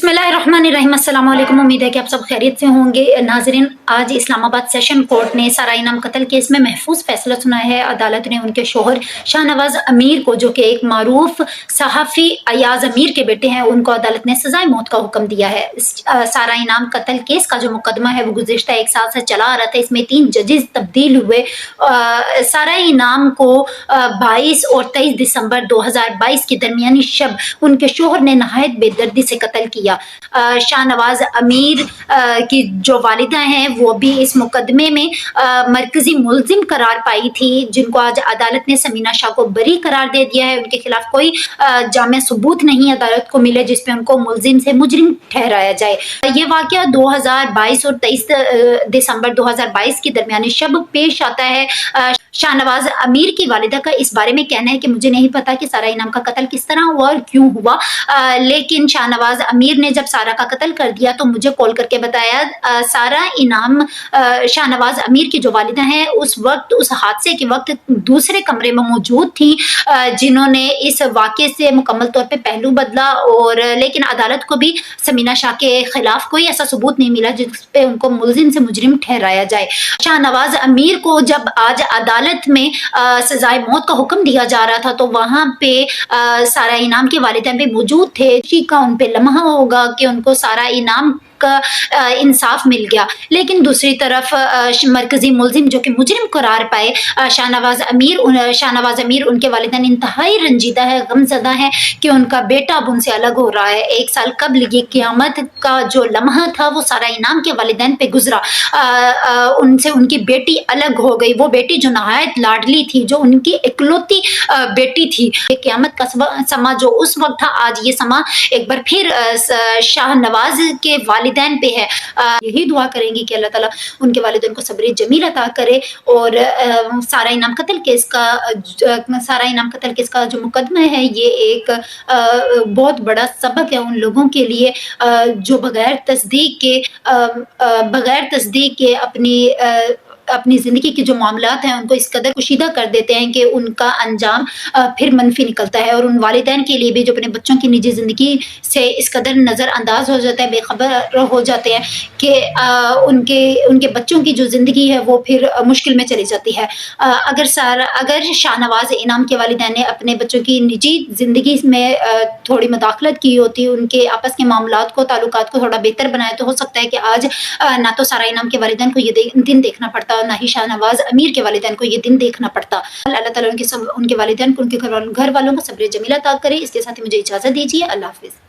बिस्मिल्लाहिर्रहमानिर्रहीम। अस्सलाम वालेकुम। उम्मीद है कि आप सब खैरियत से होंगे। नाज़रीन, आज इस्लामाबाद सेशन कोर्ट ने सारा इनाम कत्ल केस में महफूज फैसला सुनाया है। अदालत ने उनके शोहर शाहनवाज अमीर को, जो कि एक मारूफ सहाफ़ी अयाज अमीर के बेटे हैं, उनको अदालत ने सजाए मौत का हुक्म दिया है। सारा इनाम कत्ल केस का जो मुकदमा है वो गुज़िश्ता 1 साल से चला आ रहा था। इसमें 3 जजेस तब्दील हुए। सारा इनाम को 22 और 23 दिसंबर 2022 के दरमियानी शब उनके शोहर ने नहायत बेदर्दी से कत्ल किया। शाहनवाज अमीर की जो वालिदा हैं वो भी इस मुकदमे में मरकजी मुलजिम करार पाई थी, जिनको आज अदालत ने समीना शाह को बरी करार दे दिया है। उनके खिलाफ कोई जामे सबूत नहीं अदालत को मिले जिसपे उनको मुलजिम से मुजरिम ठहराया जाए। ये वाकया 2022 और 23 दिसंबर 2022 के दरमियानी शब पेश आता है। शाहनवाज अमीर की वालिदा का इस बारे में कहना है कि मुझे नहीं पता कि सारा इनाम का कत्ल किस तरह हुआ और क्यों हुआ, लेकिन शाहनवाज अमीर ने जब सारा का कत्ल कर दिया तो मुझे कॉल करके बताया। सारा इनाम शाहनवाज अमीर की जो वालिदा हैं उस वक्त, उस हादसे के वक्त दूसरे कमरे में मौजूद थी, जिन्होंने इस वाक़े से मुकम्मल तौर पे पहलू बदला। और लेकिन अदालत को भी समीना शाह के खिलाफ कोई ऐसा सबूत नहीं मिला जिस पे उनको मुलजिम से मुजरिम ठहराया जाए। शाहनवाज अमीर को जब आज अदालत में सजाए मौत का हुक्म दिया जा रहा था तो वहां पे सारा इनाम के वालिदैन भी मौजूद थे। का उन पे लम्हा होगा कि उनको सारा इनाम का इंसाफ मिल गया, लेकिन दूसरी तरफ मरकजी मुलजिम जो कि मुजरिम करार पाए शाहनवाज अमीर उनके वालिदैन इंतहाई रंजीदा है, गमज़दा है कि उनका बेटा अब उनसे अलग हो रहा है। 1 साल कबल ये क़यामत का जो लम्हा था वो सारा इनाम के वालिदैन पे गुजरा। उनसे उनकी बेटी अलग हो गई, वो बेटी जो नहायत लाडली थी, जो उनकी इकलौती बेटी थी। ये क़यामत का समा जो उस वक्त था, आज ये समा एक बार फिर शाहनवाज के वालिदैन पे है। यही दुआ करेंगे कि अल्लाह ताला उनके वालिदैन को सब्र जमील अता करे। और सारा इनाम कत्ल केस का जो मुकदमा है ये एक बहुत बड़ा सबक है उन लोगों के लिए जो बगैर तस्दीक के अपनी ज़िंदगी के जो मामलात हैं उनको इस कदर कुशीदा कर देते हैं कि उनका अंजाम फिर मनफी निकलता है। और उन वालिदैन के लिए भी जो अपने बच्चों की निजी ज़िंदगी से इस कदर नज़रअंदाज हो जाता है, बेखबर हो जाते हैं कि उनके बच्चों की जो ज़िंदगी है वो फिर मुश्किल में चली जाती है। अगर शाहनवाज इनाम के वालिदैन ने अपने बच्चों की निजी ज़िंदगी में थोड़ी मुदाखलत की होती, उनके आपस के मामलात को, ताल्लुकात को थोड़ा बेहतर बनाया, तो हो सकता है कि आज ना तो सारा इनाम के वालिदैन को ये दिन देखना पड़ता, ना ही शाहनवाज अमीर के वालिदैन को ये दिन देखना पड़ता। अल्लाह ताला उनके वालिदैन को, उनके घर वालों को सब्र जमीला अता करे। इसके साथ ही मुझे इजाज़त दीजिए। अल्लाह हाफ़िज़।